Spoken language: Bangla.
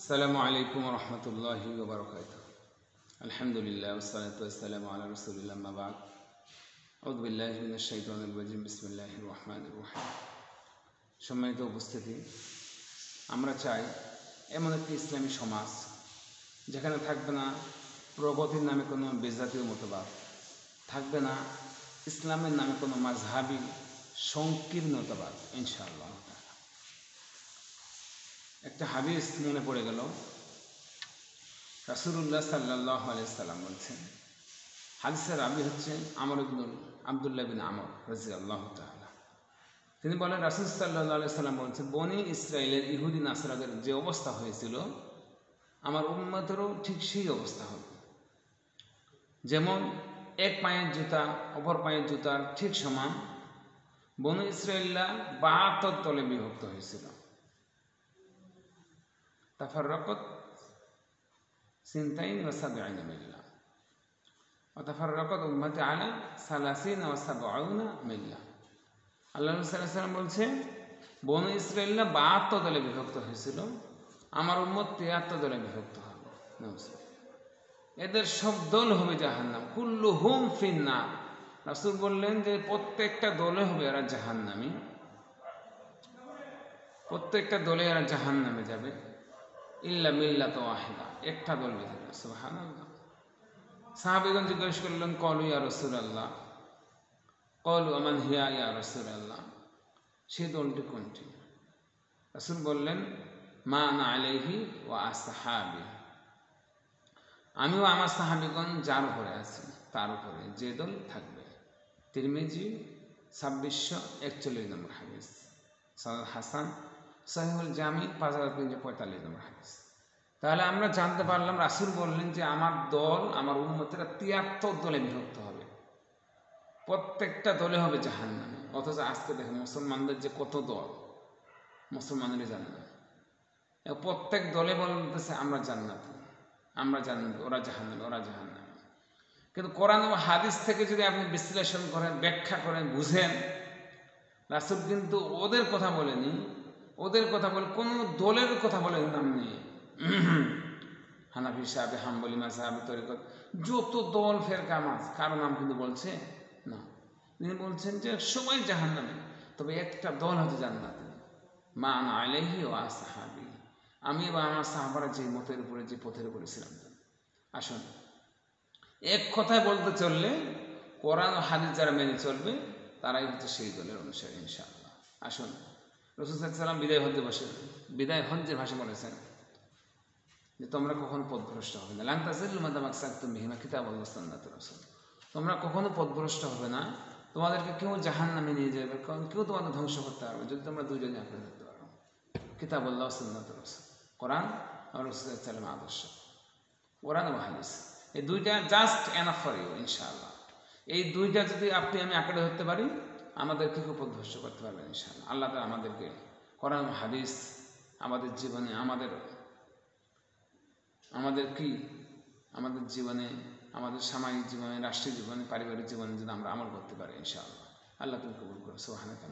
আসসালামু আলাইকুম রহমতুল্লাহি ওবরাকাতুহু। আলহামদুলিল্লাহ ওয়াসসালাতু ওয়াসসালামু আলা রাসূলিল্লাহ আম্মা বা'দ। আউযু বিল্লাহি মিনাশ শাইতানির রাজিম। বিসমিল্লাহির রহমানির রহিম। সম্মানিত উপস্থিতি, আমরা চাই এমন একটি ইসলামী সমাজ যেখানে থাকবে না প্রগতির নামে কোনো বেজাতীয় মতবাদ, থাকবে না ইসলামের নামে কোনো মাযহাবী সংকীর্ণতাবাদ ইনশাআল্লাহ। একটা হাদিস মনে পড়ে গেল। রাসূলুল্লাহ সাল্লাল্লাহু আলাইহি সাল্লাম বলছেন, হাদিসের রাবী হচ্ছেন আব্দুল্লাহ বিন আমর রাদিয়াল্লাহু তাআলা। তিনি বলেন, রাসূল সাল্লাল্লাহু আলাইহি সাল্লাম বলছেন, বনী ইসরাইলের ইহুদি নাসরাদের যে অবস্থা হয়েছিল আমার উম্মতেরও ঠিক সেই অবস্থা হবে। যেমন এক পায়ের জুতা অপর পায়ের জুতার ঠিক সমান, বনী ইসরাইলরা ৭২ দলে বিভক্ত হয়েছিল। তাফাররাকাত সিনতাইন ওয়া সাবঈনা মিল্লাহ ওয়া তাফাররাকাত উম্মতি আলা সালাসিন ওয়া সাবঈনা মিল্লাহ। আল্লাহ রাসূল সাল্লাল্লাহু আলাইহি ওয়াসাল্লাম বলছে, বনী ইসরাইলরা ৭২ দলে বিভক্ত হয়েছিল, আমার উম্মত ৭৩ দলে বিভক্ত হবে। এদের সব দল হবে জাহান্নাম, কুল্লুহুম ফিন্নার। রাসূল বললেন যে প্রত্যেকটা দলে হবে এরা জাহান্নামী, প্রত্যেকটা দলে এরা জাহান্নামে যাবে, ইল্লা মিল্লাত ওয়াহিদা, একটা দল বেঁধে। সুবহানাল্লাহ। সাহাবীগণ জিজ্ঞেস করলেন, ক্বালু ইয়া রাসূলাল্লাহ, ক্বালু আমান হিয়া ইয়া রাসূলাল্লাহ, সেই দলটি কোনটি? রাসূল বললেন, মা আনা আলাইহি ওয়া আসহাবি, আমিও আমার সাহাবীগণ যার উপরে আছি তার উপরে যে দল থাকবে। তিরমিজি ২৬৪১ নম্বর হাদিস, সনদ হাসান, সহিহুল জামি ৫৩৪৫ নম্বর হাদিস। তাহলে আমরা জানতে পারলাম, রাসূল বললেন যে আমার দল, আমার উম্মতেরা ৭৩ দলে বিভক্ত হবে, প্রত্যেকটা দলে হবে জাহান্নামে। অথচ আজকে দেখেন মুসলমানদের যে কত দল, মুসলমানেরই জানে না। প্রত্যেক দলে বলতেছে আমরা জান্নাতি, আমরা জান্নাতি, ওরা জাহান্নামে, ওরা জাহান্নামে। কিন্তু কোরআন ও হাদিস থেকে যদি আপনি বিশ্লেষণ করেন, ব্যাখ্যা করেন, বুঝেন, রাসূল কিন্তু ওদের কথা বলেনি, ওদের কথা বলে কোনো দলের কথা বলে নাম নেই। হানাফি সাহেব, হাম্বলি মাযহাবি, তরিকত, যত দল ফেরকা মাস কারো নাম কিন্তু বলছে না। তিনি বলছেন যে সবাই জাহান্নামে, তবে একটা দল হচ্ছে জান্নাতি, মা আনা আলাইহি ওয়া আসহাবি, আমি বা আমার সাহাবারা যে মতের উপরে, যে পথের উপরে ছিলাম। আসুন, এক কথায় বলতে চললে কোরআন ও হাদিস যারা মেনে চলবে তারাই হচ্ছে সেই দলের অনুসারী ইনশাআল্লাহ। আসুন, রাসূল সাল্লাল্লাহু আলাইহি ওয়াসাল্লাম বিদায় হজ্জের ভাষা বলেছেন যে তোমরা কখনো পথভ্রষ্ট হবে না। লান তাযিল্লু মা তামাসসাকতুম বিহিমা কিতাবুল্লাহ ওয়া সুন্নাতুর রাসূল। তোমরা কখনো পথভ্রষ্ট হবে না, তোমাদেরকে কেউ জাহান্নামে নিয়ে যাবে, কারণ কেউ তোমাদের ধ্বংস করতে পারবে যদি তোমরা দুইজনে আঁকড়ে ধরতে পারো। কিতাবুল্লাহ ওয়া সুন্নাতুর রাসূল, কোরআন আর রাসূল সাল্লাল্লাহু আলাইহি ওয়াসাল্লামের আদর্শ, কোরআন ও হাদিস, এই দুইটা জাস্ট এনাফ ফর ইউ ইনশাআল্লাহ। এই দুইটা যদি আপনি আমি আঁকড়ে ধরতে পারি, আমাদেরকে কেউ পথভ্রষ্ট করতে পারবেন ইনশাআল্লাহ। আল্লাহ তাআলা আমাদেরকে কোরআন ও হাদিস আমাদের জীবনে, আমাদের জীবনে, আমাদের সামাজিক জীবনে, রাষ্ট্রীয় জীবনে, পারিবারিক জীবনে যদি আমরা আমল করতে পারি ইনশাআল্লাহ। আল্লাহ তুমি কবুল করো। সুবহানাকা।